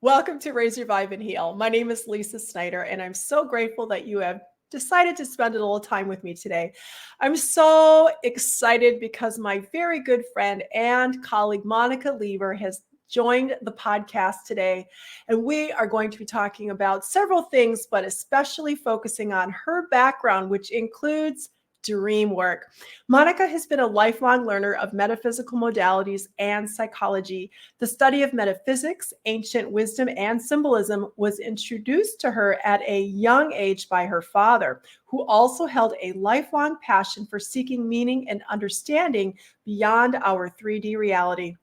Welcome to Raise Your Vibe and Heal. My name is Lisa Snyder, and I'm so grateful that you have decided to spend a little time with me today. I'm so excited because my very good friend and colleague, Monica Leever, has joined the podcast today. And we are going to be talking about several things, but especially focusing on her background, which includes dream work. Monica has been a lifelong learner of metaphysical modalities and psychology. The study of metaphysics, ancient wisdom, and symbolism was introduced to her at a young age by her father, who also held a lifelong passion for seeking meaning and understanding beyond our 3D reality.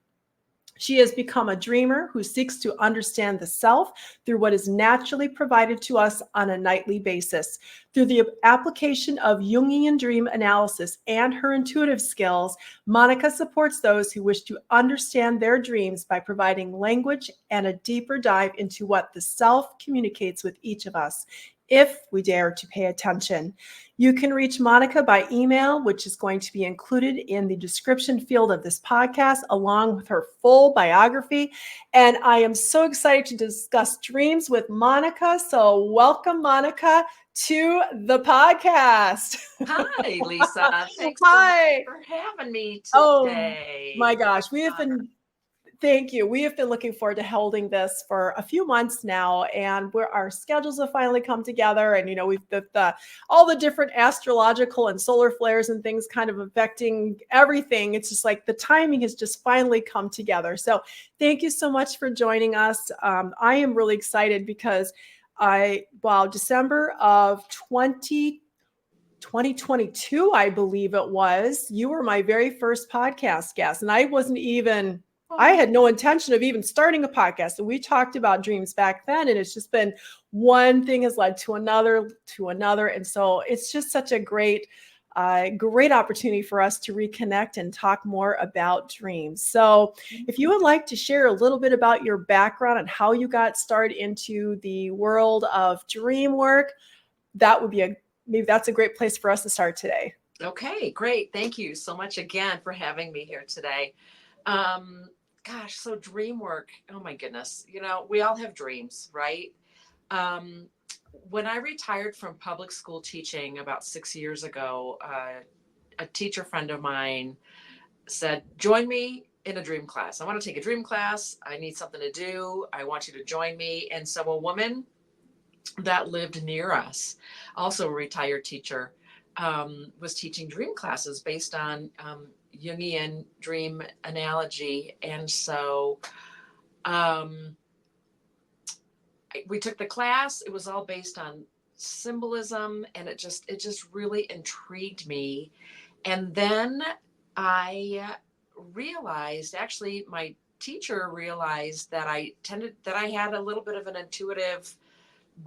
She has become a dreamer who seeks to understand the self through what is naturally provided to us on a nightly basis. Through the application of Jungian dream analysis and her intuitive skills, Monica supports those who wish to understand their dreams by providing language and a deeper dive into what the self communicates with each of us, if we dare to pay attention. You can reach Monica by email, which is going to be included in the description field of this podcast, along with her full biography. And I am so excited to discuss dreams with Monica. So welcome, Monica, to the podcast. Hi, Lisa. Thanks so much Hi. for having me Oh today. my gosh, we have been Thank you. We have been looking forward to holding this for a few months now, and our schedules have finally come together. And we've all the different astrological and solar flares and things kind of affecting everything. It's just like the timing has just finally come together. So, thank you so much for joining us. I am really excited because December of 2022, I believe it was, you were my very first podcast guest, and I had no intention of even starting a podcast. And we talked about dreams back then, and it's just been one thing has led to another. And so it's just such a great opportunity for us to reconnect and talk more about dreams. So if you would like to share a little bit about your background and how you got started into the world of dream work, maybe that's a great place for us to start today. Okay, great. Thank you so much again for having me here today. So dream work. Oh my goodness. We all have dreams, right? When I retired from public school teaching about 6 years ago, a teacher friend of mine said, join me in a dream class. I want to take a dream class. I need something to do. I want you to join me. And so a woman that lived near us, also a retired teacher, was teaching dream classes based on Jungian dream analogy. And so we took the class. It was all based on symbolism, and it just really intrigued me. And then I realized, actually my teacher realized that I had a little bit of an intuitive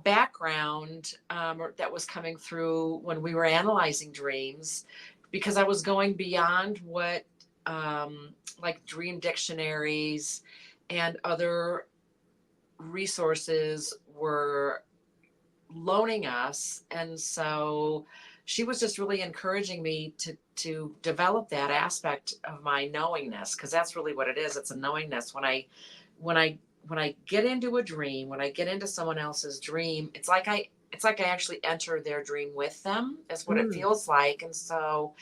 background that was coming through when we were analyzing dreams, because I was going beyond what like dream dictionaries and other resources were loaning us. And so she was just really encouraging me to develop that aspect of my knowingness, because that's really what it is. It's a knowingness. When I get into a dream, when I get into someone else's dream, it's like I actually enter their dream with them, is what it feels like. And so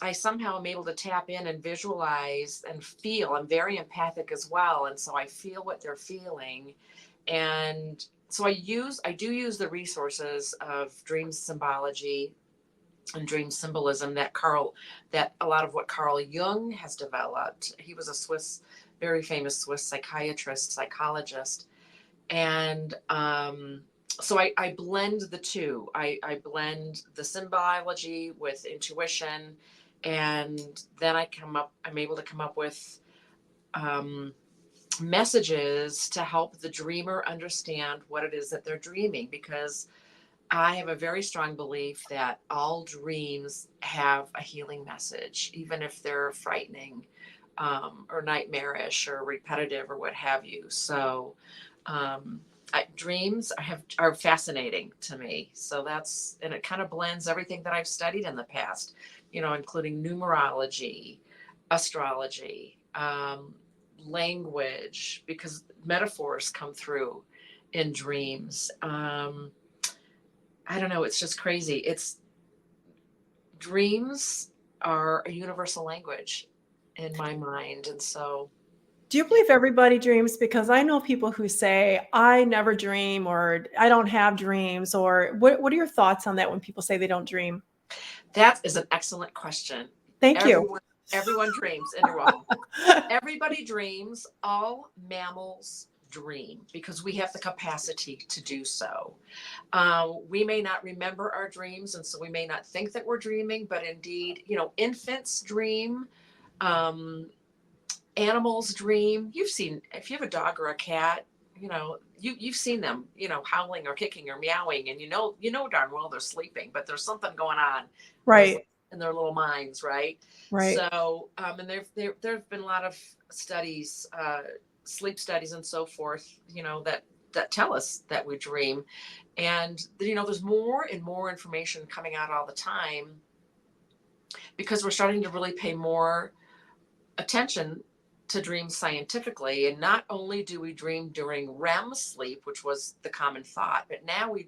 I somehow am able to tap in and visualize and feel. I'm very empathic as well. And so I feel what they're feeling. And so I do use the resources of dream symbology and dream symbolism that a lot of what Carl Jung has developed. He was a very famous Swiss psychologist. And so I blend the two. I blend the symbology with intuition, and then I'm able to come up with messages to help the dreamer understand what it is that they're dreaming, because I have a very strong belief that all dreams have a healing message, even if they're frightening or nightmarish or repetitive or what have you. So dreams are fascinating to me. So and it kind of blends everything that I've studied in the past, including numerology, astrology, language, because metaphors come through in dreams. I don't know. It's just crazy. Dreams are a universal language in my mind. And so, Do you believe everybody dreams? Because I know people who say, I never dream, or I don't have dreams, or what are your thoughts on that when people say they don't dream? that is an excellent question. Thank you. Everyone dreams, and you're welcome. Everybody dreams. All mammals dream because we have the capacity to do so. We may not remember our dreams, and so we may not think that we're dreaming, but indeed, infants dream. Animals dream. You've seen, if you have a dog or a cat, you've seen them, howling or kicking or meowing, and you know darn well they're sleeping, but there's something going on, Right. in their little minds, right? Right. So, and there've been a lot of studies, sleep studies, and so forth, that tell us that we dream, and there's more and more information coming out all the time because we're starting to really pay more attention to dreams scientifically. And not only do we dream during REM sleep, which was the common thought, but now we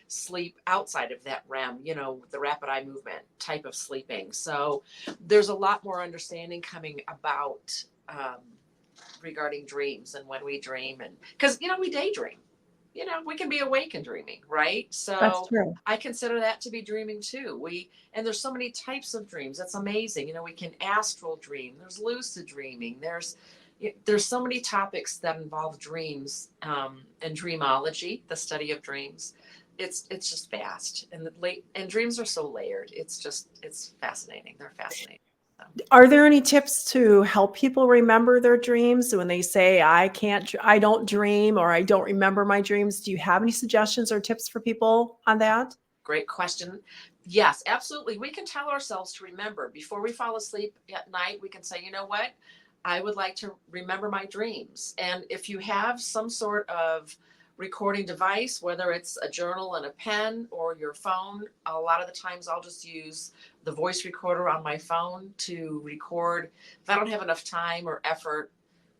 sleep outside of that REM, the rapid eye movement type of sleeping. So there's a lot more understanding coming about regarding dreams and when we dream, and because we daydream. We can be awake and dreaming, right? So That's true. I consider that to be dreaming too. And there's so many types of dreams. That's amazing. We can astral dream. There's lucid dreaming. There's so many topics that involve dreams, and dreamology, the study of dreams. It's just vast, and dreams are so layered. It's fascinating. They're fascinating. Are there any tips to help people remember their dreams when they say, I don't dream, or I don't remember my dreams? Do you have any suggestions or tips for people on that? Great question. Yes, absolutely. We can tell ourselves to remember before we fall asleep at night. We can say, you know what? I would like to remember my dreams. And if you have some sort of recording device, whether it's a journal and a pen or your phone, a lot of the times I'll just use the voice recorder on my phone to record. If I don't have enough time or effort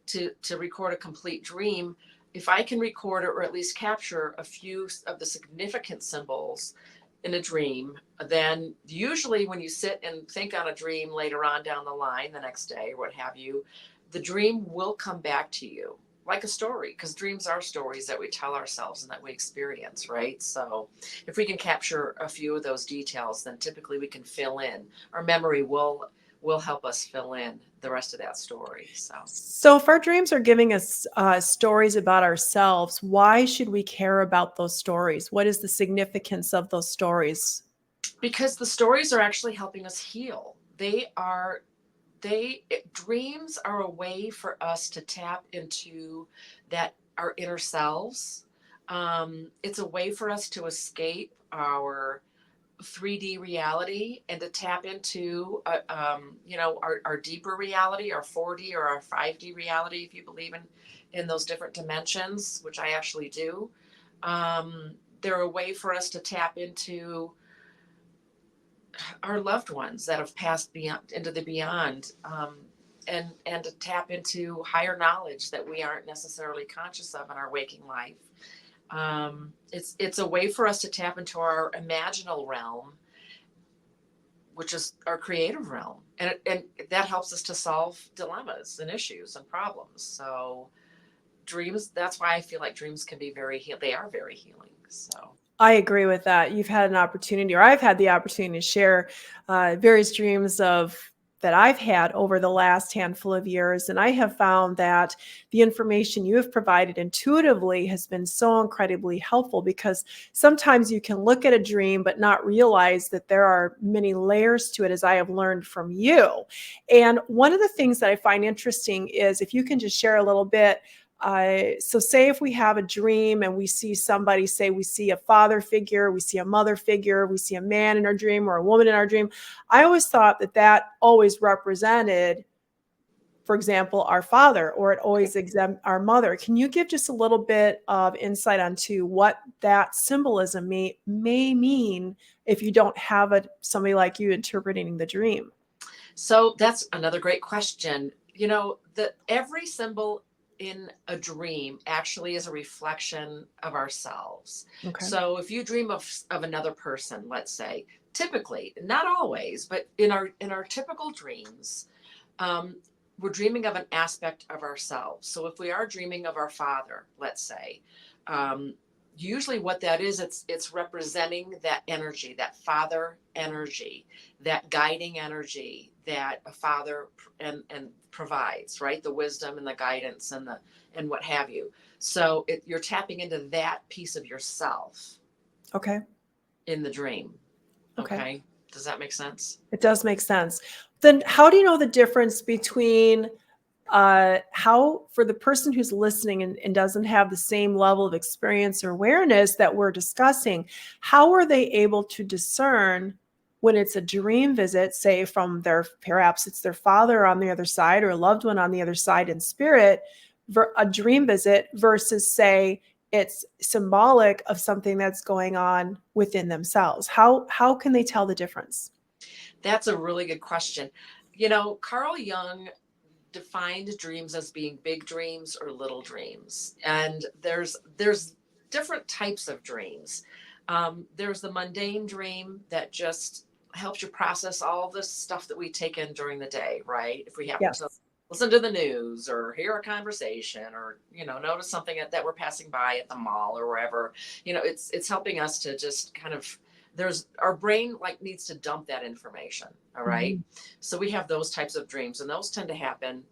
to record a complete dream, if I can record or at least capture a few of the significant symbols in a dream, then usually when you sit and think on a dream later on down the line, the next day or what have you, the dream will come back to you like a story, because dreams are stories that we tell ourselves and that we experience, right? So if we can capture a few of those details, then typically we can fill in. Our memory will help us fill in the rest of that story. So if our dreams are giving us stories about ourselves, why should we care about those stories? What is the significance of those stories? Because the stories are actually helping us heal. Dreams are a way for us to tap into our inner selves. It's a way for us to escape our 3D reality and to tap into our deeper reality, our 4D or our 5D reality, if you believe in those different dimensions, which I actually do. They're a way for us to tap into our loved ones that have passed beyond into the beyond, and to tap into higher knowledge that we aren't necessarily conscious of in our waking life. It's a way for us to tap into our imaginal realm, which is our creative realm, and that helps us to solve dilemmas and issues and problems. So dreams, that's why I feel like dreams can be they are very healing. So I agree with that. You've had an opportunity, or I've had the opportunity to share various dreams that I've had over the last handful of years. And I have found that the information you have provided intuitively has been so incredibly helpful, because sometimes you can look at a dream but not realize that there are many layers to it, as I have learned from you. And one of the things that I find interesting is if you can just share a little bit. So say if we have a dream and we see somebody, say we see a father figure, we see a mother figure, we see a man in our dream or a woman in our dream. I always thought that always represented, for example, our father, or it always our mother. Can you give just a little bit of insight onto what that symbolism may mean if you don't have somebody like you interpreting the dream? So that's another great question. every symbol in a dream actually is a reflection of ourselves. Okay. So if you dream of another person, let's say, typically, not always, but in our typical dreams, we're dreaming of an aspect of ourselves. So if we are dreaming of our father, let's say, usually what that is, it's representing that energy, that father energy, that guiding energy that a father and provides, right? The wisdom and the guidance and what have you. So you're tapping into that piece of yourself. Okay. In the dream. Okay. Okay. Does that make sense? It does make sense. Then how do you know the difference between how, for the person who's listening and doesn't have the same level of experience or awareness that we're discussing, how are they able to discern when it's a dream visit, say from perhaps it's their father on the other side or a loved one on the other side in spirit, a dream visit versus, say, it's symbolic of something that's going on within themselves? How can they tell the difference? That's a really good question. Carl Jung defined dreams as being big dreams or little dreams. And there's different types of dreams. There's the mundane dream that just helps you process all this stuff that we take in during the day, right? If we happen to listen to the news or hear a conversation or, notice something that we're passing by at the mall or wherever, it's helping us to just kind of, our brain needs to dump that information. All right. Mm-hmm. So we have those types of dreams, and those tend to happen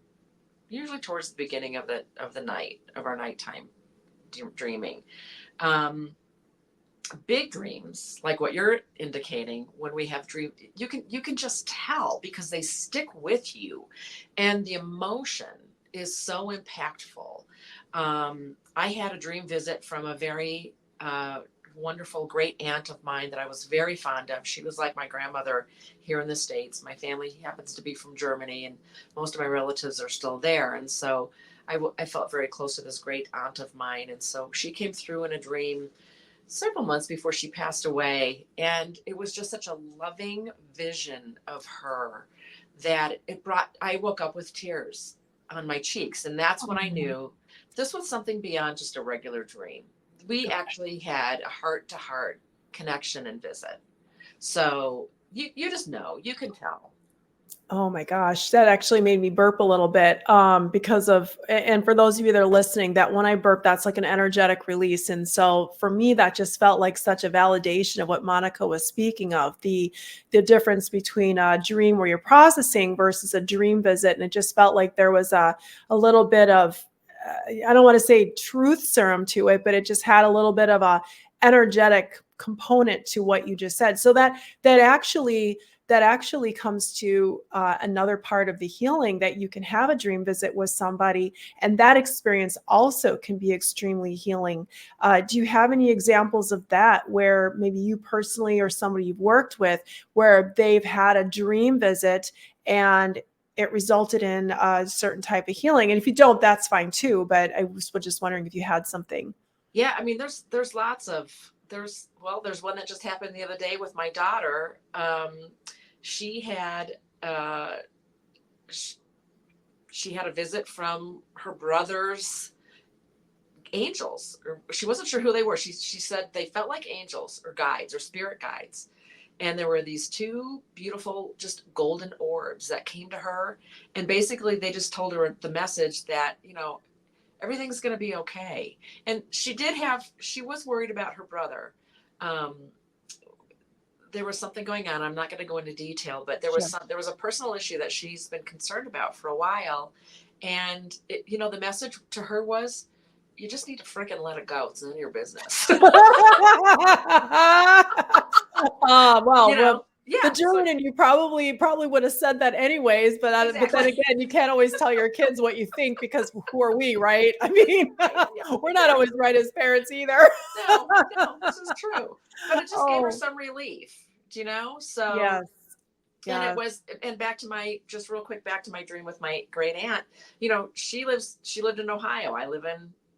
usually towards the beginning of the night, of our nighttime dreaming. Big dreams, like what you're indicating, when we have dream, you can just tell because they stick with you, and the emotion is so impactful. I had a dream visit from a very wonderful great aunt of mine that I was very fond of. She was like my grandmother here in the States. My family happens to be from Germany, and most of my relatives are still there. And so I felt very close to this great aunt of mine. And so she came through in a dream several months before she passed away. And it was just such a loving vision of her that I woke up with tears on my cheeks. And that's when I knew this was something beyond just a regular dream. We actually had a heart-to-heart connection and visit. So you just know, you can tell. Oh my gosh, that actually made me burp a little bit because of, and for those of you that are listening, that when I burp, that's like an energetic release. And so for me, that just felt like such a validation of what Monica was speaking of, the difference between a dream where you're processing versus a dream visit. And it just felt like there was a little bit of, I don't want to say truth serum to it, but it just had a little bit of a energetic component to what you just said. So that actually comes to another part of the healing, that you can have a dream visit with somebody, and that experience also can be extremely healing. Do you have any examples of that, where maybe you personally or somebody you've worked with, where they've had a dream visit and it resulted in a certain type of healing? And if you don't, that's fine too. But I was just wondering if you had something. Yeah, I mean, there's lots of, there's one that just happened the other day with my daughter. She had she had a visit from her brother's angels. She wasn't sure who they were. She said they felt like angels or guides or spirit guides. And there were these two beautiful, just golden orbs that came to her. And basically they just told her the message that, everything's going to be okay. And she was worried about her brother. There was something going on. I'm not going to go into detail, but there was there was a personal issue that she's been concerned about for a while. And the message to her was, you just need to freaking let it go. It's none of your business. Well, the German and you probably would have said that anyways, but exactly. But then again, you can't always tell your kids what you think, because who are we, right? I mean, we're not always right as parents either. No, this is true. But it just gave her some relief, So yes. And it was, and just real quick, back to my dream with my great aunt. She lived in Ohio. I live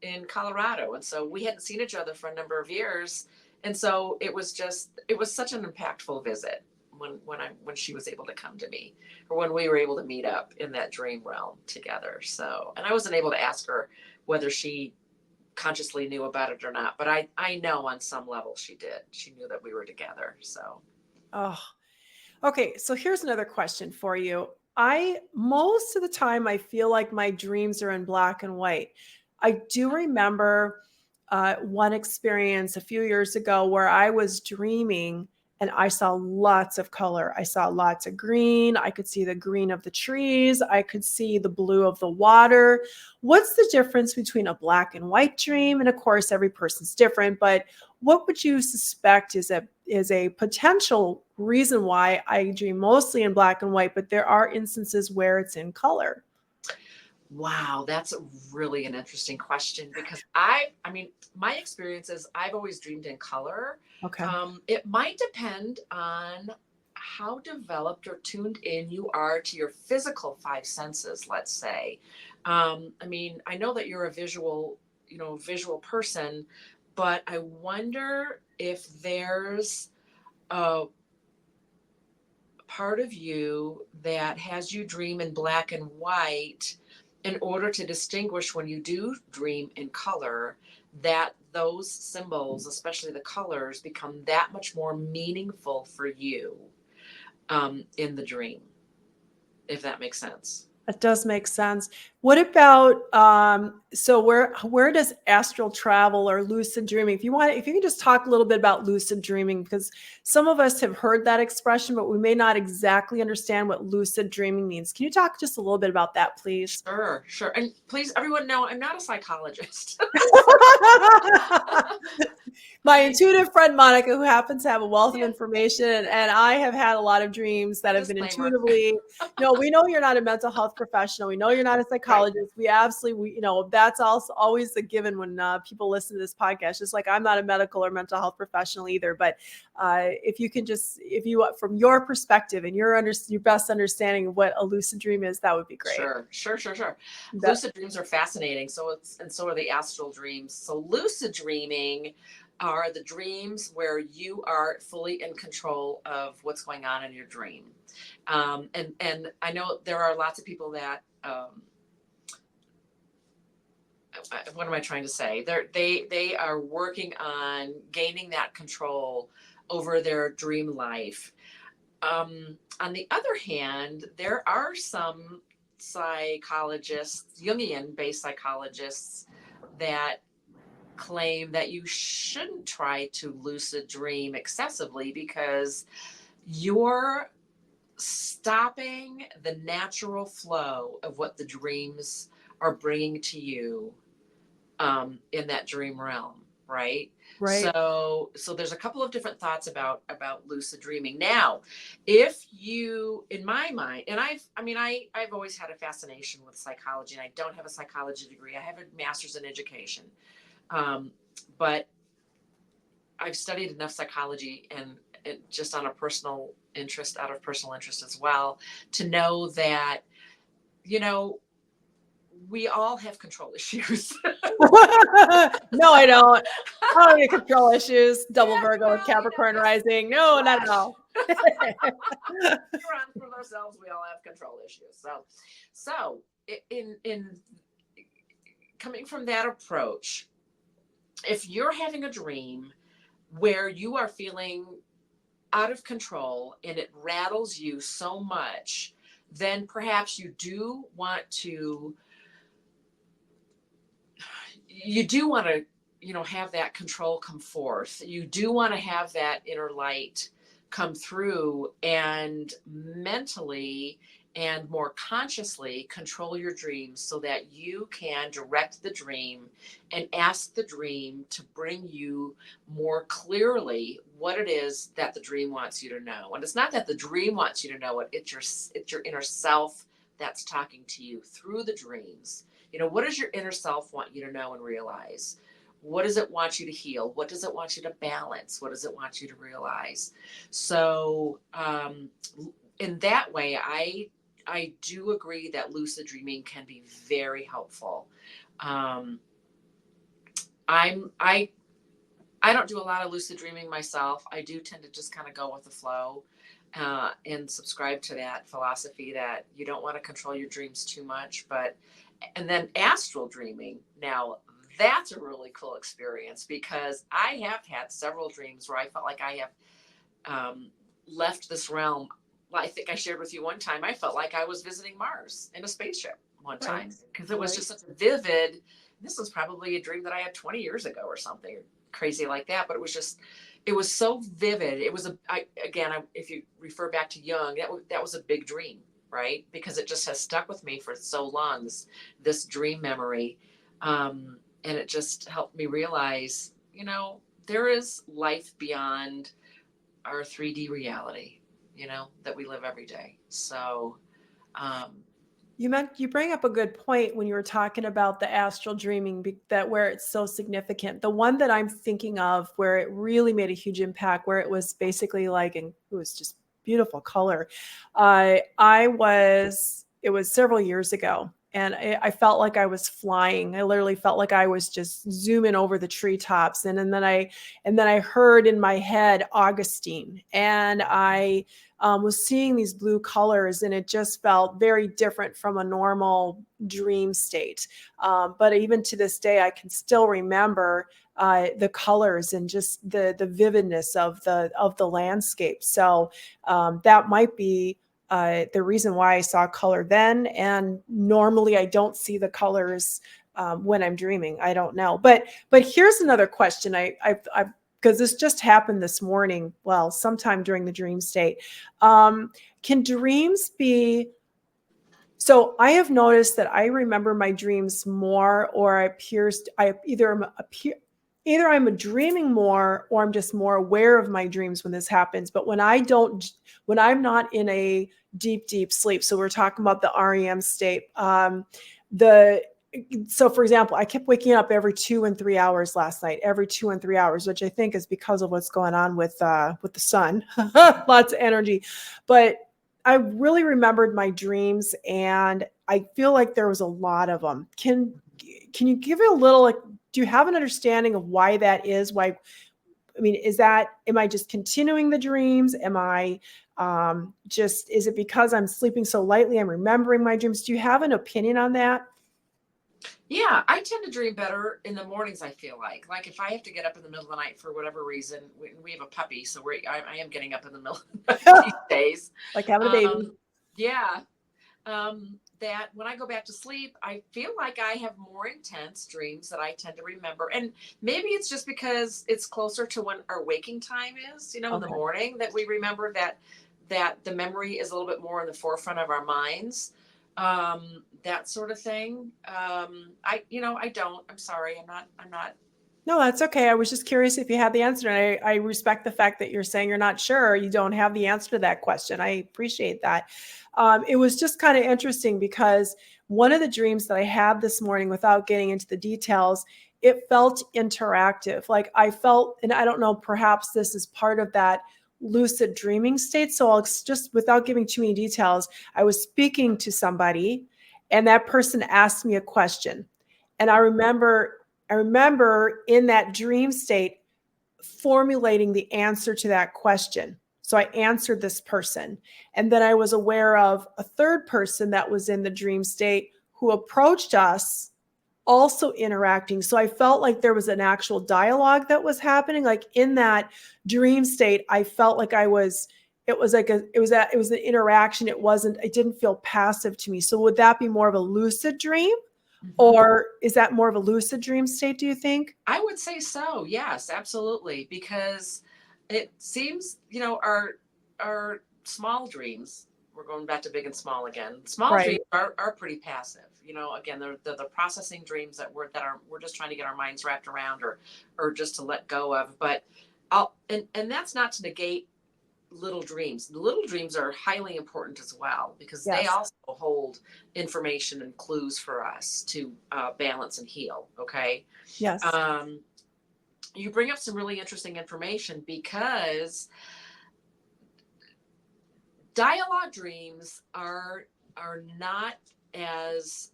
in Colorado, and so we hadn't seen each other for a number of years. And so it was such an impactful visit when she was able to come to me, or when we were able to meet up in that dream realm together. So, and I wasn't able to ask her whether she consciously knew about it or not, but I know on some level she did. She knew that we were together. So, Oh, okay. So here's another question for you. Most of the time, I feel like my dreams are in black and white. I do remember one experience a few years ago where I was dreaming and I saw lots of color. I saw lots of green. I could see the green of the trees. I could see the blue of the water. What's the difference between a black and white dream? And of course, every person's different, but what would you suspect is a potential reason why I dream mostly in black and white, but there are instances where it's in color? wow, that's really an interesting question, because I mean, my experience is I've always dreamed in color. Okay. It might depend on how developed or tuned in you are to your physical five senses, let's say. I mean, I know that you're a visual person, but I wonder if there's a part of you that has you dream in black and white in order to distinguish when you do dream in color, that those symbols, especially the colors, become that much more meaningful for you in the dream, if that makes sense. It does make sense. What about so where does astral travel or lucid dreaming? If you can just talk a little bit about lucid dreaming, because some of us have heard that expression, but we may not exactly understand what lucid dreaming means. Can you talk just a little bit about that, please? Sure, sure. And please, everyone know I'm not a psychologist. My I mean, intuitive friend Monica, who happens to have a wealth of yeah, information, and I have had a lot of dreams that have been disclaimer. intuitively. No, we know you're not a mental health professional. We know you're not a Right, psychologist. That's also always a given when people listen to this podcast. Just like I'm not a medical or mental health professional either, but if you, from your perspective and your best understanding of what a lucid dream is, that would be great. sure, sure, sure, sure. That, Lucid dreams are fascinating. So are the astral dreams. So lucid dreaming are the dreams where you are fully in control of what's going on in your dream. And I know there are lots of people that what am I trying to say? They are working on gaining that control over their dream life. On the other hand, there are some psychologists, Jungian based psychologists, that claim that you shouldn't try to lucid dream excessively, because you're stopping the natural flow of what the dreams are bringing to you in that dream realm, right? right. So there's a couple of different thoughts about lucid dreaming. Now, if you, in my mind, and I've always had a fascination with psychology, and I don't have a psychology degree. I have a master's in education, but I've studied enough psychology and just on a personal interest, out of personal interest as well, to know that, you know, we all have control issues. No, I don't. I don't get control issues. Double Yeah, Virgo with well, Capricorn rising. No, not at flesh. all. We're honest with ourselves. We all have control issues. So in coming from that approach, if you're having a dream where you are feeling out of control and it rattles you so much, then perhaps you do want to have that control come forth. You do want to have that inner light come through and mentally and more consciously control your dreams, so that you can direct the dream and ask the dream to bring you more clearly what it is that the dream wants you to know. And it's not that the dream wants you to know it, it's your inner self that's talking to you through the dreams. What does your inner self want you to know and realize? What does it want you to heal? What does it want you to balance? What does it want you to realize? So in that way, I do agree that lucid dreaming can be very helpful. Um, I don't do a lot of lucid dreaming myself. I do tend to just kind of go with the flow. and subscribe to that philosophy that you don't want to control your dreams too much. And then astral dreaming. Now, that's a really cool experience because I have had several dreams where I felt like I have left this realm. Well, I think I shared with you one time, I felt like I was visiting Mars in a spaceship one Right. time because it was Right. just such a vivid. This was probably a dream that I had 20 years ago or something crazy like that. But it was so vivid. It was if you refer back to Jung, that was a big dream, right? Because it just has stuck with me for so long. This dream memory, and it just helped me realize, there is life beyond our 3D reality, that we live every day. So, um, You bring up a good point when you were talking about the astral dreaming, that where it's so significant. The one that I'm thinking of where it really made a huge impact, where it was basically like, and it was just beautiful color. It was several years ago, and I felt like I was flying. I literally felt like I was just zooming over the treetops, and then I heard in my head Augustine, and I was seeing these blue colors, and it just felt very different from a normal dream state. But even to this day, I can still remember the colors and just the vividness of the landscape. So that might be the reason why I saw color then. And normally, I don't see the colors when I'm dreaming. I don't know. But here's another question. I've because this just happened this morning. Well, sometime during the dream state. Can dreams be? So I have noticed that I remember my dreams more, or either I'm dreaming more, or I'm just more aware of my dreams when this happens. But when I'm not in a deep sleep, so we're talking about the REM state, the so for example, I kept waking up every 2 and 3 hours last night, every 2 and 3 hours, which I think is because of what's going on with the sun. Lots of energy. But I really remembered my dreams, and I feel like there was a lot of them. Can you give it a little, like, do you have an understanding of why that is? Why, I mean, am I just continuing the dreams? Am I is it because I'm sleeping so lightly, I'm remembering my dreams? Do you have an opinion on that? yeah, I tend to dream better in the mornings. I feel like if I have to get up in the middle of the night for whatever reason, we have a puppy, so I am getting up in the middle of the night these days. Like having a baby. Yeah, that when I go back to sleep, I feel like I have more intense dreams that I tend to remember. And maybe it's just because it's closer to when our waking time is, in the Okay. morning, that we remember that the memory is a little bit more in the forefront of our minds. That sort of thing. I'm sorry. I'm not. No, that's okay. I was just curious if you had the answer. And I respect the fact that you're saying you're not sure. You don't have the answer to that question. I appreciate that. It was just kind of interesting because one of the dreams that I had this morning, without getting into the details, it felt interactive. Like I felt, and I don't know, perhaps this is part of that lucid dreaming state. So I'll just, without giving too many details, I was speaking to somebody, and that person asked me a question. And I remember in that dream state formulating the answer to that question. So I answered this person. And then I was aware of a third person that was in the dream state who approached us, also interacting. So I felt like there was an actual dialogue that was happening. Like in that dream state, I felt like it was an interaction. It didn't feel passive to me. So would that be more of a lucid dream? Mhm. Or is that more of a lucid dream state, do you think? I would say so. Yes, absolutely. Because it seems, our small dreams, we're going back to big and small again. Small Right. dreams are pretty passive. Again, they're the processing dreams we're just trying to get our minds wrapped around, or just to let go of. But and that's not to negate little dreams. The little dreams are highly important as well, because they Yes. also hold information and clues for us to balance and heal. Okay. Yes. um, you bring up some really interesting information, because dialogue dreams are not as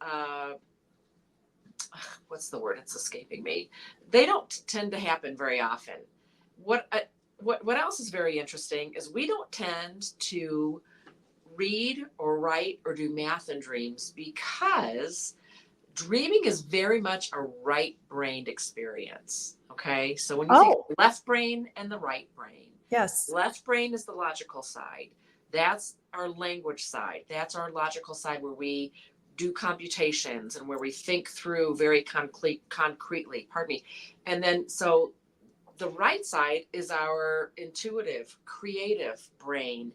what's the word, it's escaping me. They don't tend to happen very often. What what else is very interesting is we don't tend to read or write or do math in dreams because dreaming is very much a right-brained experience. Okay, so when you think Oh, left brain and the right brain, yes. left brain is the logical side. That's our language side. That's our logical side where we do computations and where we think through very concretely. Pardon me. And then so the right side is our intuitive, creative brain.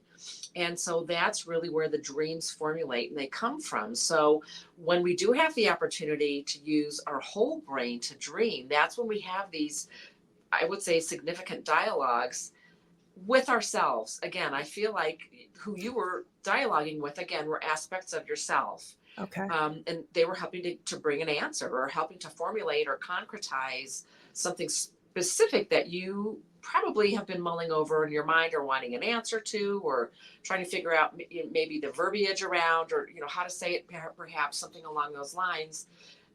And so that's really where the dreams formulate and they come from. So when we do have the opportunity to use our whole brain to dream, that's when we have these, I would say, significant dialogues with ourselves. Again, I feel like who you were dialoguing with, again, were aspects of yourself. Okay. And they were helping to bring an answer or helping to formulate or concretize something specific that you probably have been mulling over in your mind or wanting an answer to, or trying to figure out maybe the verbiage around, or how to say it, perhaps something along those lines.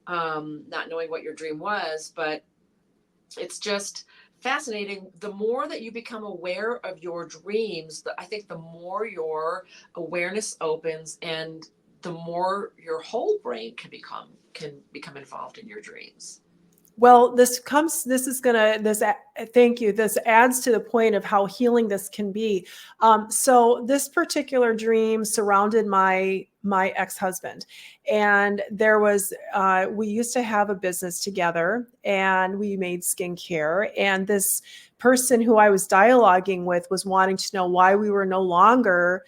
Not knowing what your dream was, but it's just fascinating. The more that you become aware of your dreams, I think the more your awareness opens, and the more your whole brain can become involved in your dreams. Well, thank you. This adds to the point of how healing this can be. So this particular dream surrounded my ex-husband, and we used to have a business together, and we made skincare, and this person who I was dialoguing with was wanting to know why we were no longer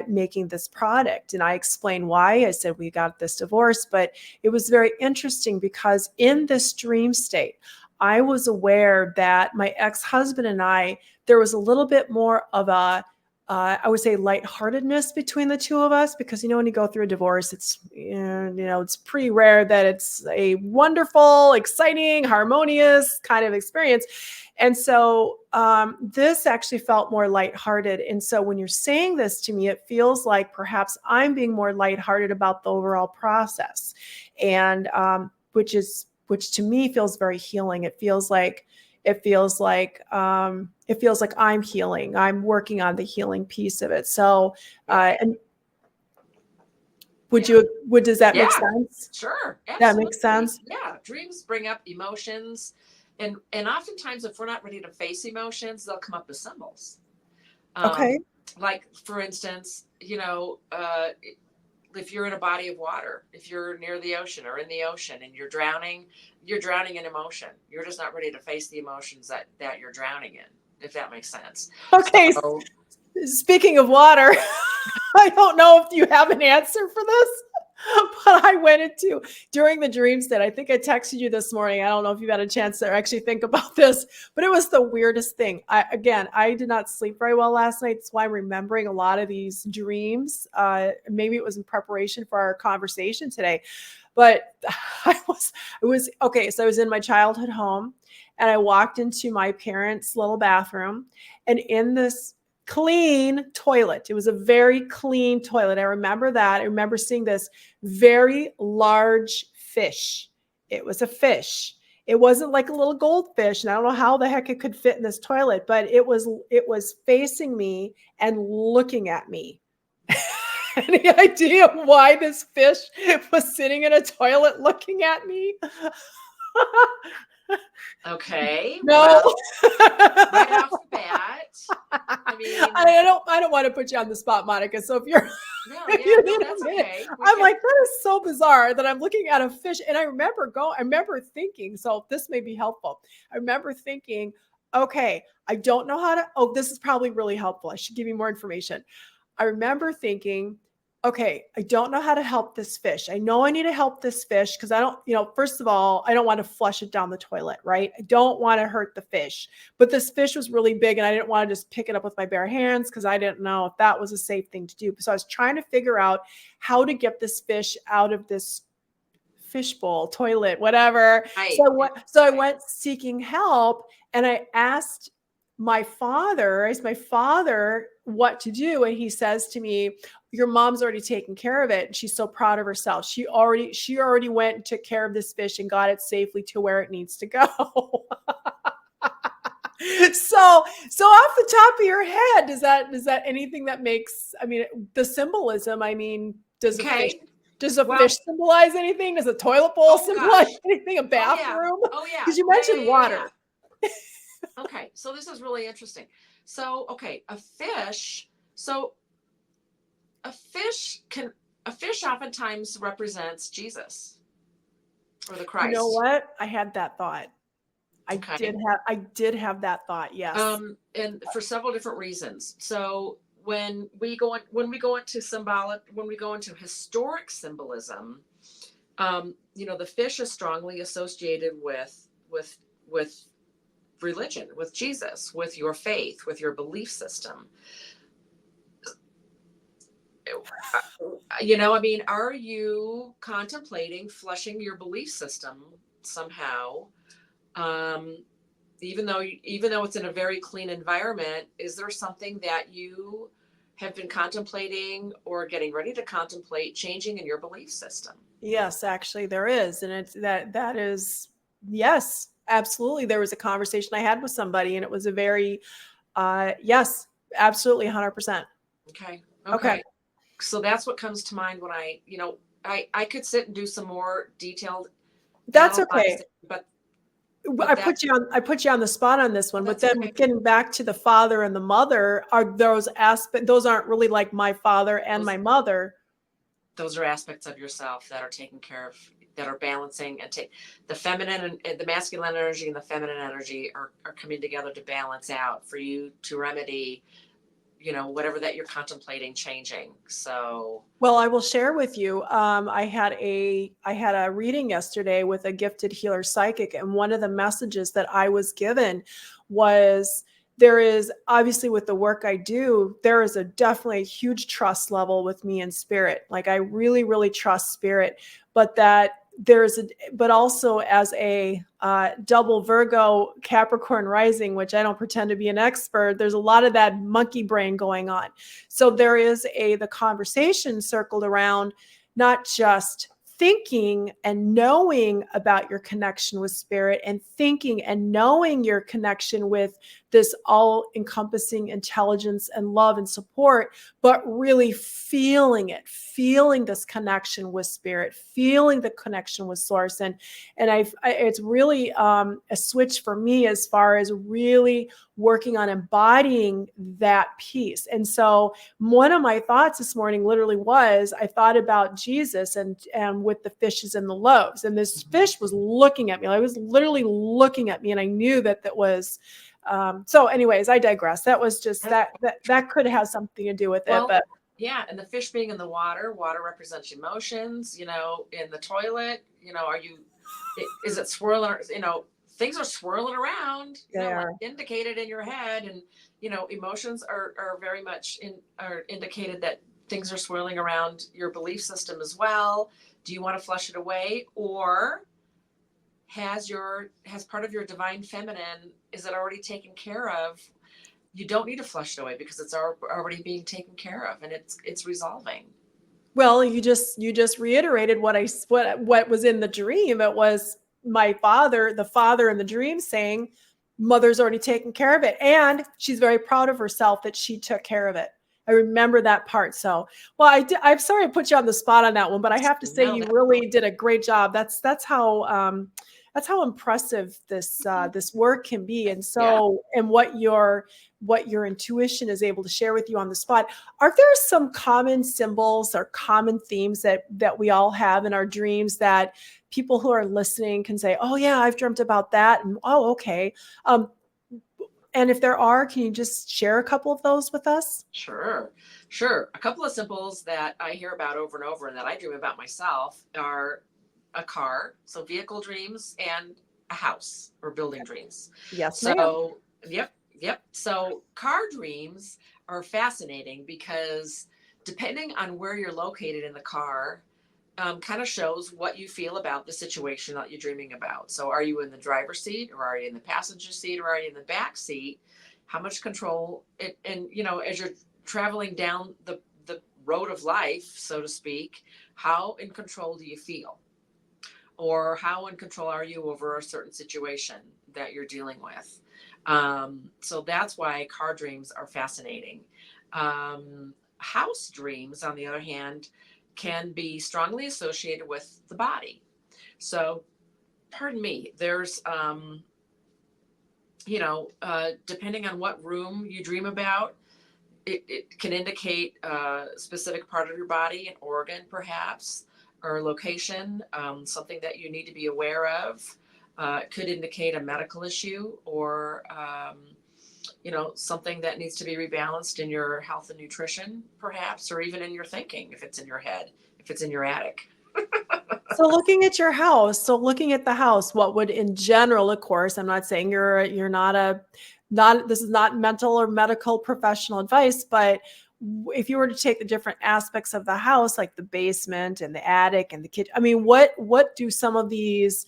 making this product. And I explained why. I said, we got this divorce, but it was very interesting because in this dream state, I was aware that my ex-husband and I, there was a little bit more of I would say lightheartedness between the two of us, because, when you go through a divorce, it's pretty rare that it's a wonderful, exciting, harmonious kind of experience. And so this actually felt more lighthearted. And so when you're saying this to me, it feels like perhaps I'm being more lighthearted about the overall process, and which to me feels very healing. It feels like I'm healing. I'm working on the healing piece of it. So, and does that make sense? Sure. Absolutely. That makes sense. Yeah. Dreams bring up emotions. And oftentimes if we're not ready to face emotions, they'll come up as symbols. Okay. Like for instance, if you're in a body of water, if you're near the ocean or in the ocean and you're drowning in emotion. You're just not ready to face the emotions that you're drowning in, if that makes sense. Okay. So, speaking of water, I don't know if you have an answer for this, but I went into during the dream state. I think I texted you this morning. I don't know if you've had a chance to actually think about this, but it was the weirdest thing. I did not sleep very well last night. That's why I'm remembering a lot of these dreams. Maybe it was in preparation for our conversation today, but I was okay. So I was in my childhood home, and I walked into my parents' little bathroom, and in this clean toilet. It was a very clean toilet. I remember that. I remember seeing this very large fish. It was a fish. It wasn't like a little goldfish, and I don't know how the heck it could fit in this toilet, but it was facing me and looking at me. Any idea why this fish was sitting in a toilet looking at me? Okay. No. Well, right off the bat, I don't want to put you on the spot, Monica. So if you're, no, that's okay. I'm like, that is so bizarre that I'm looking at a fish, and I remember thinking. So this may be helpful. I remember thinking, okay, I don't know how to. Oh, this is probably really helpful. I should give you more information. I remember thinking, okay, I don't know how to help this fish. I know I need to help this fish because I don't, first of all, I don't want to flush it down the toilet, right? I don't want to hurt the fish. But this fish was really big, and I didn't want to just pick it up with my bare hands because I didn't know if that was a safe thing to do. So I was trying to figure out how to get this fish out of this fishbowl, toilet, whatever. Right. So I went seeking help, and I asked my father what to do. And he says to me, your mom's already taken care of it. And she's so proud of herself. She already went and took care of this fish and got it safely to where it needs to go. So off the top of your head, does that anything that makes, I mean, the symbolism, I mean, Okay. does a Well, fish symbolize anything? Does a toilet bowl oh symbolize gosh. anything? A Oh yeah. bathroom? Oh yeah. Because you Yeah, yeah, mentioned yeah, yeah. water. Okay. So this is really interesting. So, okay, a fish. So a fish can, a fish oftentimes represents Jesus or the You know Christ. what? I had that thought. Okay. I did have that thought. Yes. And for several different reasons. So when we go into symbolic, when we go into historic symbolism, the fish is strongly associated with religion, with Jesus, with your faith, with your belief system. I mean, are you contemplating flushing your belief system somehow? Um, even though it's in a very clean environment, is there something that you have been contemplating or getting ready to contemplate changing in your belief system? Yes, actually there is. And it's that is, yes, absolutely. There was a conversation I had with somebody and it was a very, yes, absolutely 100%. Okay. Okay. Okay. So that's what comes to mind when I could sit and do some more detailed That's okay. analyzing, but I put you on the spot on this one, but that's then okay. getting back to the father and the mother, are those aren't really like my father and Those my mother. those are aspects of yourself that are taken care of, that are balancing and take the feminine and the masculine energy and the feminine energy are coming together to balance out for you to remedy, whatever that you're contemplating changing. So, Well, I will share with you. I had a reading yesterday with a gifted healer psychic, and one of the messages that I was given was there is obviously with the work I do, there is a definitely a huge trust level with me in spirit. Like I really, really trust spirit, but that there's a, but also as a double Virgo Capricorn rising, which I don't pretend to be an expert, there's a lot of that monkey brain going on. So there is the conversation circled around not just thinking and knowing about your connection with spirit and thinking and knowing your connection with this all encompassing intelligence and love and support, but really feeling this connection with spirit, feeling the connection with source. It's really a switch for me as far as really working on embodying that piece. And so one of my thoughts this morning literally was I thought about Jesus and with the fishes and the loaves. And this fish was looking at me. I was literally looking at me, and I knew that was so anyways, I digress. That was just that could have something to do with it. well, But yeah, and the fish being in the water represents emotions. In the toilet, is it swirling? Things are swirling around. Like there. indicated in your head, and emotions are very much are indicated that things are swirling around your belief system as well. Do you want to flush it away, or has part of your divine feminine, is it already taken care of? You don't need to flush it away because it's already being taken care of, and it's resolving. Well, you just reiterated what was in the dream. It was the father in the dream saying, "Mother's already taken care of it," and she's very proud of herself that she took care of it. I remember that part. So, well, I'm sorry I put you on the spot on that one, but I have to say No, you really did a great job. That's how impressive this work can be, and yeah, so and what your intuition is able to share with you on the spot. Are there some common symbols or common themes that we all have in our dreams that people who are listening can say, "Oh yeah, I've dreamt about that," and "Oh, okay." Um, and if there are, can you just share a couple of those with us? sure. A couple of symbols that I hear about over and over and that I dream about myself are a car, so vehicle dreams, and a house or building dreams. Yes, ma'am. So, yep. So, car dreams are fascinating because depending on where you're located in the car, kind of shows what you feel about the situation that you're dreaming about. So, are you in the driver's seat, or are you in the passenger seat, or are you in the back seat? How much control and as you're traveling down the road of life, so to speak, how in control do you feel? or how in control are you over a certain situation that you're dealing with. So that's why car dreams are fascinating. House dreams, on the other hand, can be strongly associated with the body. So, pardon me, there's, depending on what room you dream about, it can indicate a specific part of your body, an organ perhaps, or location, something that you need to be aware of. It could indicate a medical issue, or something that needs to be rebalanced in your health and nutrition, perhaps, or even in your thinking, if it's in your head, if it's in your attic. So looking at your house, so looking at the house, what would in general, of course, I'm not saying you're not this is not mental or medical professional advice, but if you were to take the different aspects of the house, like the basement and the attic and the kitchen, I mean, what do some of these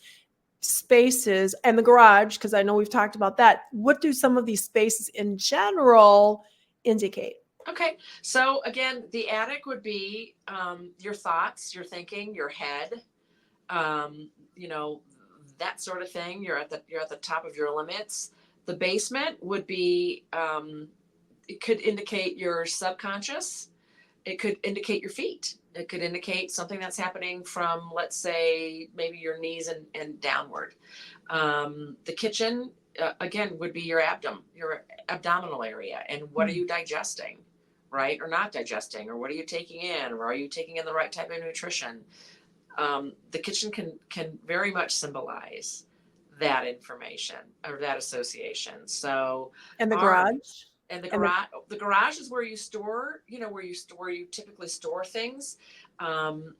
spaces and the garage, because I know we've talked about that, what do some of these spaces in general indicate? Okay, so again, the attic would be your thoughts, your thinking, your head, um, you know, that sort of thing. You're at the top of your limits. The basement would be, it could indicate your subconscious. It could indicate your feet. It could indicate something that's happening from, let's say, maybe your knees and downward. The kitchen, again, would be your abdominal area, and what are you digesting, right, or not digesting, or what are you taking in, or are you taking in the right type of nutrition? The kitchen can very much symbolize that information or that association. So, And the arm garage? and And the the garage is where you store, where you typically store things. Um,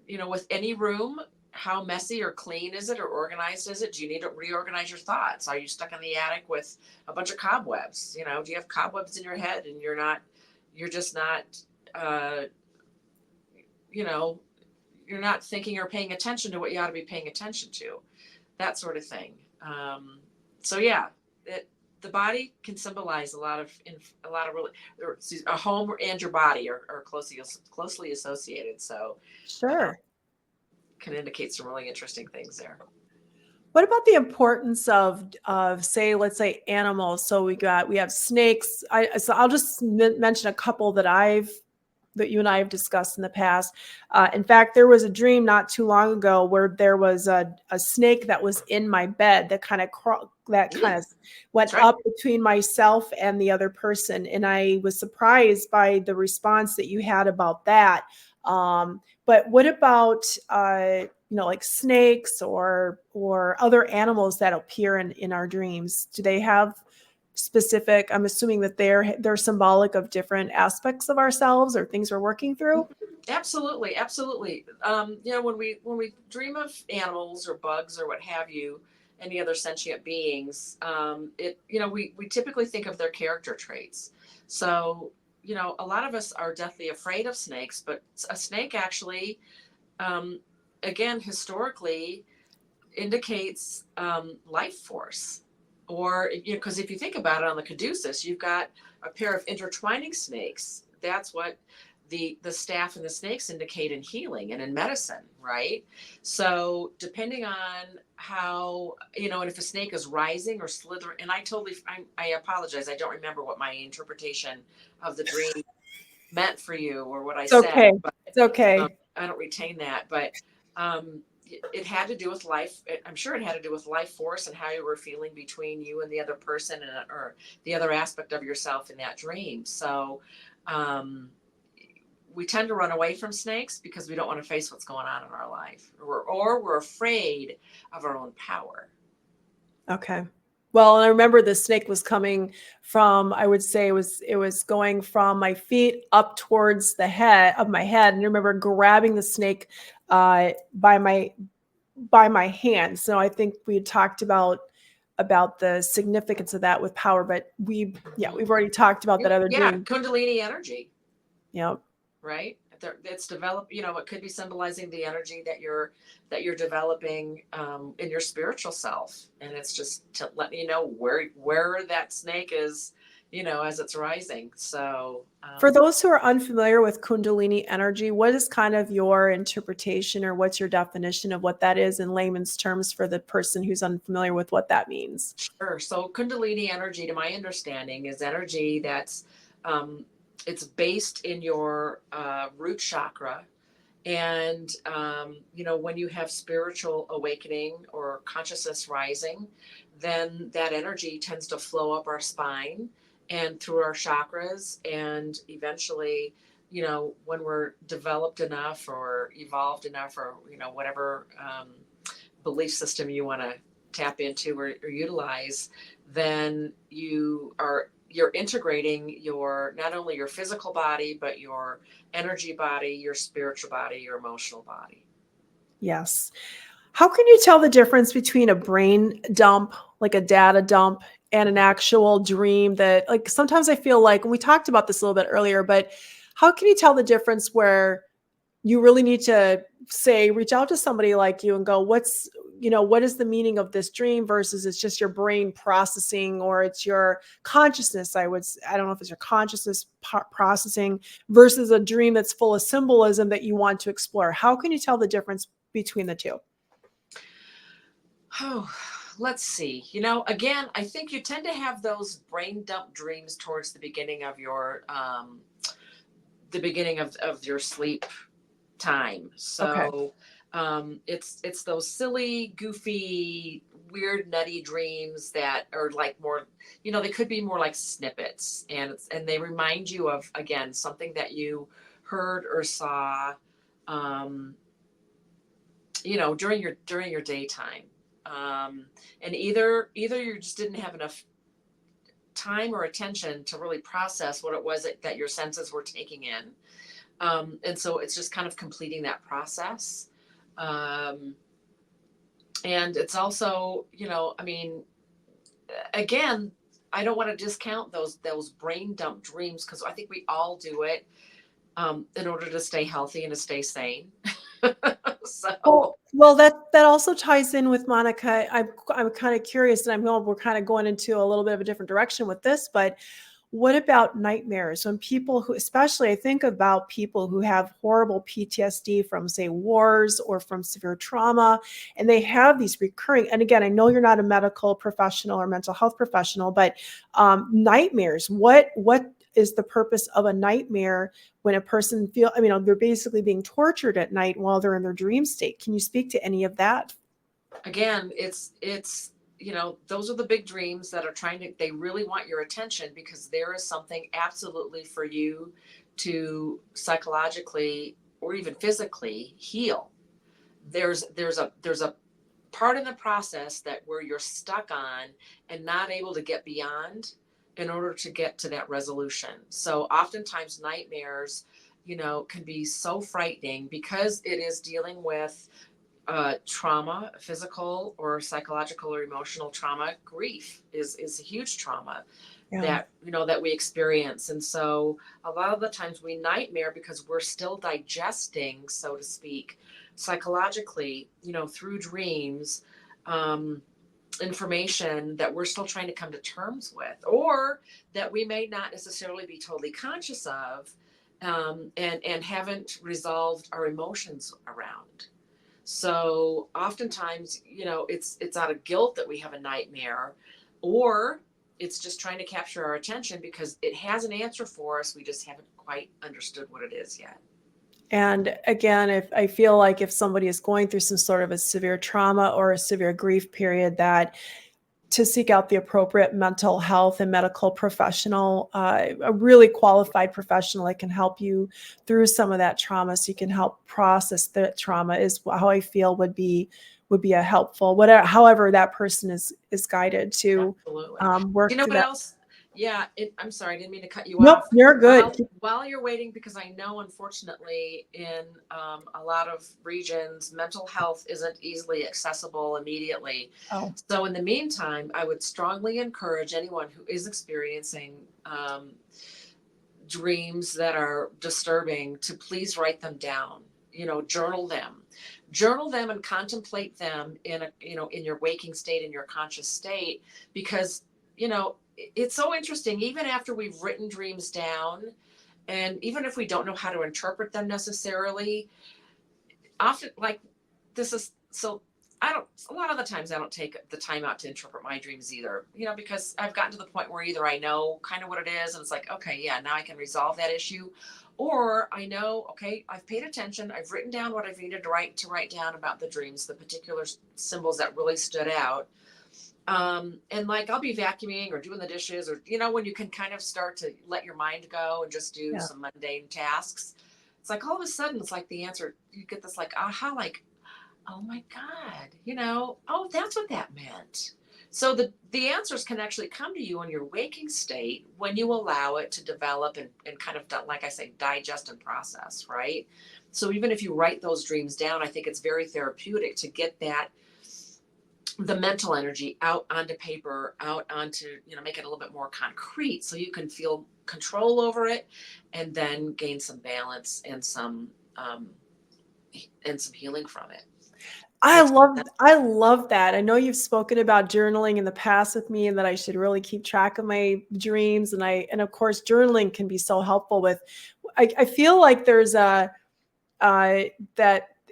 with any room, how messy or clean is it, or organized is it? Do you need to reorganize your thoughts? Are you stuck in the attic with a bunch of cobwebs? Do you have cobwebs in your head and you're just not, uh, you know, you're not thinking or paying attention to what you ought to be paying attention to, that sort of thing. So yeah, the body can symbolize really, a home and your body are closely associated. So, sure. can indicate some really interesting things there. What about the importance of say, let's say animals? So we have snakes. So I'll just mention a couple that you and I have discussed in the past. In fact, there was a dream not too long ago where there was a snake that was in my bed that kind of went Right. up between myself and the other person, and I was surprised by the response that you had about that. But what about like snakes or other animals that appear in our dreams? Do they have specific, I'm assuming that they're symbolic of different aspects of ourselves or things we're working through? Absolutely, absolutely. When we dream of animals or bugs or what have you, any other sentient beings, we typically think of their character traits. So, a lot of us are deathly afraid of snakes, but a snake actually, again, historically indicates life force. Or, because if you think about it, on the caduceus, you've got a pair of intertwining snakes. That's what the staff and the snakes indicate in healing and in medicine, right? So depending on how, and if a snake is rising or slithering, and I apologize, I don't remember what my interpretation of the dream meant for you or what I It's said, okay. but It's okay. I don't retain that. But it had to do with life. I'm sure it had to do with life force and how you were feeling between you and the other person, or the other aspect of yourself in that dream. So we tend to run away from snakes because we don't want to face what's going on in our life, or we're afraid of our own power. Okay. Well, and I remember the snake was coming from, I would say it was going from my feet up towards the head of my head. And I remember grabbing the snake by my hand. So I think we had talked about the significance of that with power, but we've already talked about that other Yeah, dream. Kundalini energy. Yeah. Right. It's developed. It could be symbolizing the energy that you're developing in your spiritual self, and it's just to let you know where that snake is as it's rising. So, For those who are unfamiliar with Kundalini energy, what is kind of your interpretation, or what's your definition of what that is in layman's terms for the person who's unfamiliar with what that means? sure. So Kundalini energy, to my understanding, is energy that's, it's based in your root chakra. And, when you have spiritual awakening or consciousness rising, then that energy tends to flow up our spine and through our chakras. And eventually, when we're developed enough or evolved enough, or, whatever belief system you want to tap into or utilize, then you're integrating your, not only your physical body, but your energy body, your spiritual body, your emotional body. Yes. How can you tell the difference between a brain dump, like a data dump, and an actual dream that, like, sometimes I feel like, and we talked about this a little bit earlier, but how can you tell the difference where you really need to say, reach out to somebody like you and go, what is the meaning of this dream versus it's just your brain processing, or it's your consciousness. I don't know if it's your consciousness processing versus a dream that's full of symbolism that you want to explore. How can you tell the difference between the two? Oh, let's see. Again, I think you tend to have those brain dump dreams towards the beginning of your sleep time. Okay. So it's those silly, goofy, weird, nutty dreams that are like more, they could be more like snippets, and they remind you of, again, something that you heard or saw, um, during your daytime. And either you just didn't have enough time or attention to really process what it was that your senses were taking in. And so it's just kind of completing that process. And it's also, again, I don't want to discount those brain dump dreams, because I think we all do it in order to stay healthy and to stay sane. So, Well, that also ties in with Monica. I'm kind of curious, and I know we're kind of going into a little bit of a different direction with this, but what about nightmares? When people who, especially I think about people who have horrible PTSD from, say, wars or from severe trauma, and they have these recurring, and again, I know you're not a medical professional or mental health professional, but nightmares, what is the purpose of a nightmare when a person they're basically being tortured at night while they're in their dream state? Can you speak to any of that? again, it's those are the big dreams that are they really want your attention, because there is something absolutely for you to psychologically or even physically heal. There's a part in the process that where you're stuck on and not able to get beyond in order to get to that resolution. So oftentimes nightmares, can be so frightening, because it is dealing with trauma, physical or psychological or emotional trauma. Grief is a huge trauma Yeah. that we experience. And so a lot of the times we nightmare because we're still digesting, so to speak, psychologically, through dreams, information that we're still trying to come to terms with, or that we may not necessarily be totally conscious of, and haven't resolved our emotions around. So oftentimes, it's out of guilt that we have a nightmare, or it's just trying to capture our attention because it has an answer for us. We just haven't quite understood what it is yet. And again, if I feel like if somebody is going through some sort of a severe trauma or a severe grief period, that to seek out the appropriate mental health and medical professional, a really qualified professional that can help you through some of that trauma, so you can help process the trauma, is how I feel would be a helpful, whatever, however that person is guided to Absolutely. You work know through what that. else? Yeah, I'm sorry, I didn't mean to cut you Nope, off. you're good. While you're waiting, because I know, unfortunately, in a lot of regions, mental health isn't easily accessible immediately. Oh, So in the meantime, I would strongly encourage anyone who is experiencing dreams that are disturbing to please write them down. Journal them and contemplate them in a in your waking state, in your conscious state, because it's so interesting, even after we've written dreams down, and even if we don't know how to interpret them necessarily, often, like, this is so, a lot of the times I don't take the time out to interpret my dreams either, because I've gotten to the point where either I know kind of what it is and it's like, okay, yeah, now I can resolve that issue. Or I know, okay, I've paid attention. I've written down what I've needed to write down about the dreams, the particular symbols that really stood out. And like, I'll be vacuuming or doing the dishes, or, when you can kind of start to let your mind go and just do Yeah. some mundane tasks. It's like, all of a sudden, it's like the answer, you get this like, aha, like, oh my God, oh, that's what that meant. So the answers can actually come to you in your waking state when you allow it to develop and kind of, like I say, digest and process, right? So even if you write those dreams down, I think it's very therapeutic to get the mental energy out onto paper, out onto, make it a little bit more concrete so you can feel control over it, and then gain some balance and some healing from it. I love that. I know you've spoken about journaling in the past with me, and that I should really keep track of my dreams. And of course, journaling can be so helpful with, I feel like there's that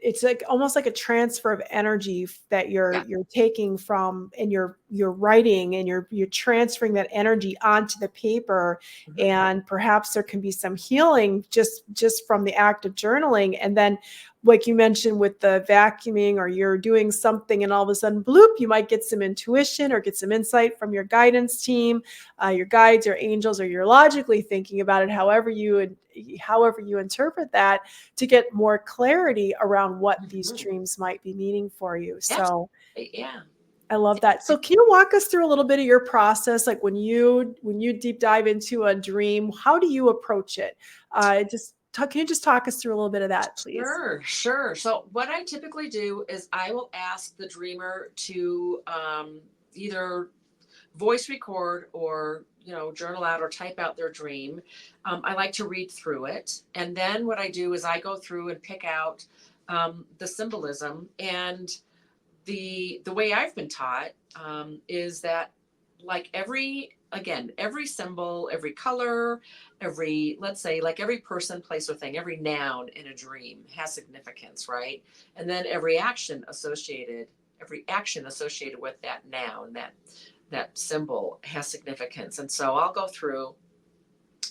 it's like almost like a transfer of energy that you're taking from, and you're writing, and you're transferring that energy onto the paper. Mm-hmm. And perhaps there can be some healing just from the act of journaling. And then, like you mentioned with the vacuuming, or you're doing something and all of a sudden, bloop, you might get some intuition or get some insight from your guidance team, your guides or angels, or you're logically thinking about it, however you interpret that, to get more clarity around what these dreams might be meaning for you. So yeah, I love that. So can you walk us through a little bit of your process? Like when you deep dive into a dream, how do you approach it? Can you just talk us through a little bit of that, please? Sure. So what I typically do is I will ask the dreamer to either voice record or, journal out or type out their dream. I like to read through it. And then what I do is I go through and pick out the symbolism. And the way I've been taught is that, like, every symbol, every color, let's say, like, every person, place, or thing, every noun in a dream has significance, right? And then every action associated with that noun, that symbol, has significance. And so I'll go through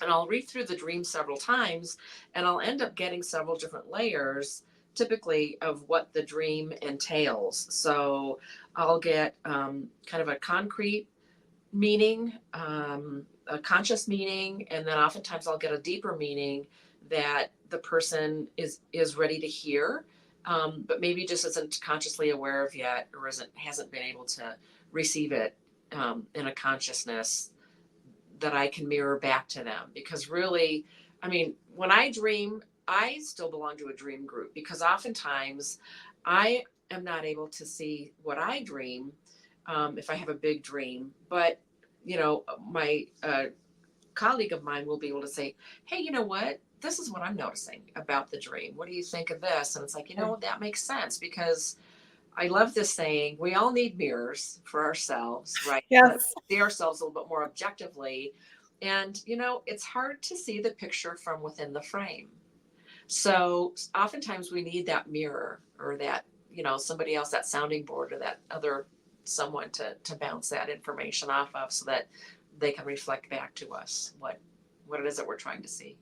and I'll read through the dream several times, and I'll end up getting several different layers, typically, of what the dream entails. So I'll get kind of a concrete meaning, a conscious meaning, and then oftentimes I'll get a deeper meaning that the person is ready to hear, but maybe just isn't consciously aware of yet, or hasn't been able to receive it in a consciousness that I can mirror back to them. Because really, I mean, when I dream, I still belong to a dream group, because oftentimes I am not able to see what I dream if I have a big dream. But, my colleague of mine will be able to say, hey, you know what? This is what I'm noticing about the dream. What do you think of this? And it's like, that makes sense, because I love this saying, we all need mirrors for ourselves, right? Yes. See ourselves a little bit more objectively. And, it's hard to see the picture from within the frame. So oftentimes we need that mirror, or that, somebody else, that sounding board, or that other someone to bounce that information off of, so that they can reflect back to us what it is that we're trying to see.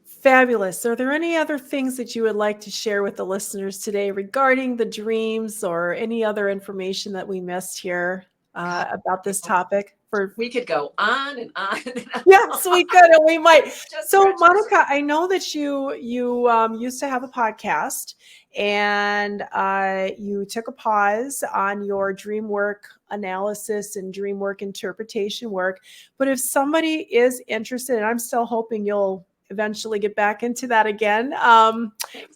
Fabulous. Are there any other things that you would like to share with the listeners today regarding the dreams, or any other information that we missed here about this topic? We could go on and on and on. Yes, we could, and we might. So, Monica, I know that you used to have a podcast, and you took a pause on your dream work analysis and dream work interpretation work. But if somebody is interested, and I'm still hoping you'll eventually get back into that again.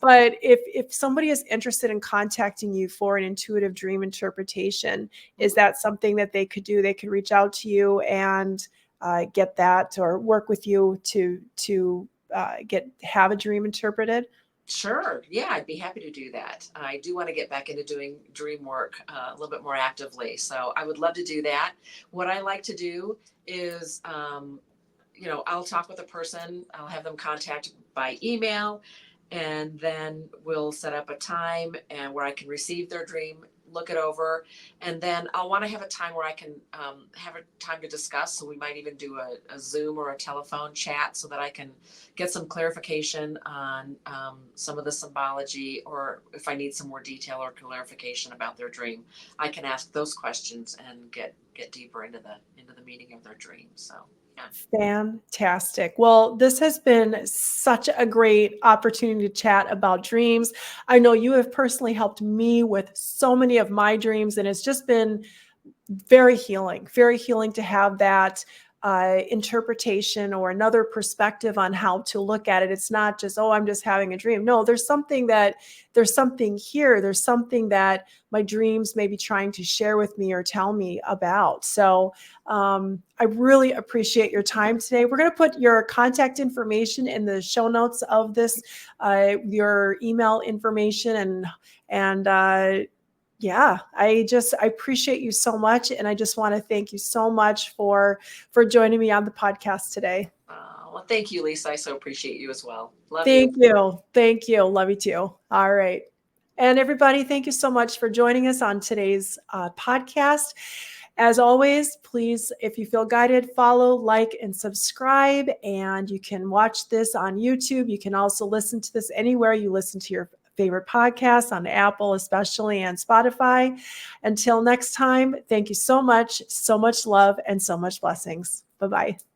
But if somebody is interested in contacting you for an intuitive dream interpretation, is that something that they could do? They could reach out to you and get that, or work with you to have a dream interpreted? Sure. Yeah, I'd be happy to do that. I do want to get back into doing dream work a little bit more actively. So I would love to do that. What I like to do is, I'll talk with a person, I'll have them contact by email, and then we'll set up a time and where I can receive their dream, look it over, and then I'll want to have a time where I can have a time to discuss. So we might even do a Zoom or a telephone chat so that I can get some clarification on some of the symbology, or if I need some more detail or clarification about their dream, I can ask those questions and get deeper into the meaning of their dream. So yeah. Fantastic. Well, this has been such a great opportunity to chat about dreams. I know you have personally helped me with so many of my dreams, and it's just been very healing to have that interpretation or another perspective on how to look at it. It's not just, oh, I'm just having a dream. No, there's something here. There's something that my dreams may be trying to share with me or tell me about. So I really appreciate your time today. We're going to put your contact information in the show notes of this, your email information, and yeah, I appreciate you so much. And I just want to thank you so much for joining me on the podcast today. Well, thank you, Lisa. I so appreciate you as well. Love Thank you. you. Thank you. Love you too. All right. And everybody, thank you so much for joining us on today's podcast. As always, please, if you feel guided, follow, like, and subscribe. And you can watch this on YouTube. You can also listen to this anywhere you listen to your favorite podcasts, on Apple especially, and Spotify. Until next time, thank you so much love, and so much blessings. Bye-bye.